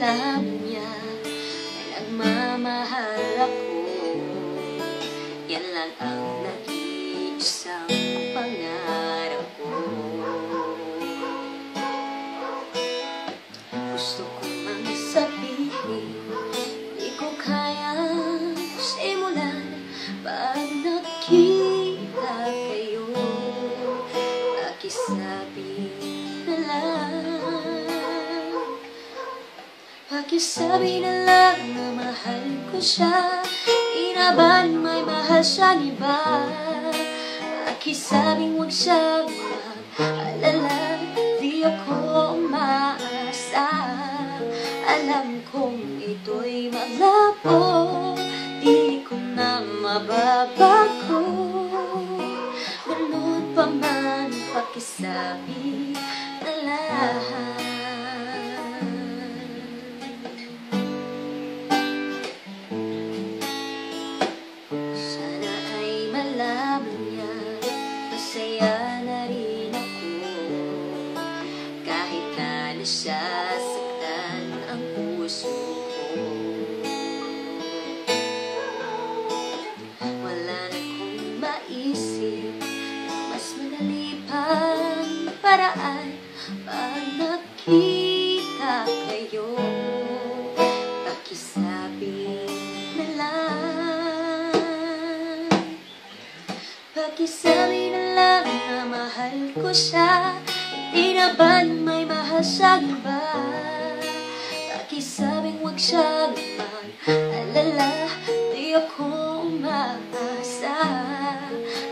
alam niya na nagmamahal ako. Yan lang ang nag-iisang pangarap ko. Gusto ko mang sabihin, di ko kayang simulan pag nakita kayo. Pakisabi na lang, pakisabi na lang na mahal ko siya. Di na ba may mahal siyang iba? Pakisabing huwag siyang mag-alala, di ako umaasa. Alam kong ito'y malabo, di ko na mababago. Ganun pa man, pakisabi na lang. Sana ay malaman niya, masaya na rin ako. Kahit na nasasaktan ang puso ko, wala na kong maisip na mas madali pang paraan pag nakita kayo. Pakisabi na lang, pakisabi na lang na mahal ko siya. Di na ba may mahal siyang iba? Pakisabing huwag siyang mag-alala, di ako umaasa.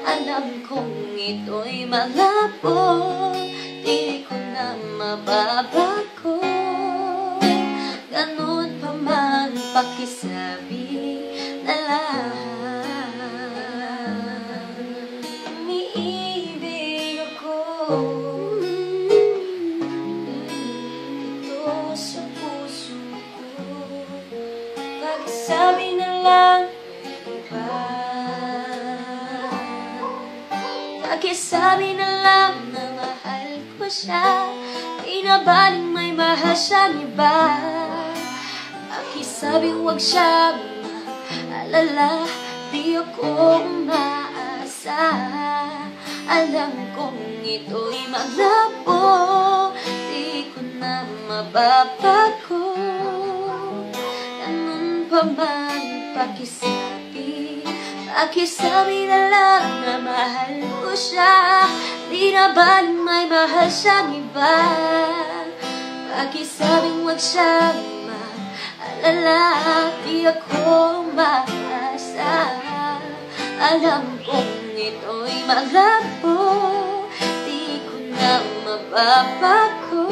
Alam kong ito'y malabo, di ko na mababago. Ganun pa man, pakisabi na lang. Umiibig ako, ito sa puso ko. Pakisabi na lang, iba. Pakisabi na lang na mahal ko siya. Di na ba may mahal siyang iba? Pakisabing huwag siyang mag-alala, di ako umaasa. Alam kong ito'y malabo, di ko na mababago. Ganun pa man, pakisabi, pakisabi na lang na mahal ko siya. Di na ba may mahal siyang iba? Pakisabing huwag siyang mag-alala, di ako umaasa. Alam kong ito'y malabo, di ko na mababago.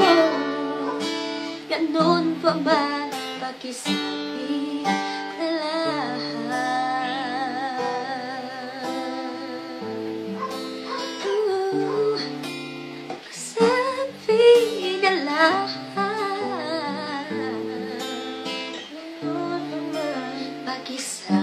Ganun pa man, pakisabi na lang. Pakisabi na lang. Ganun pa man, pakisabi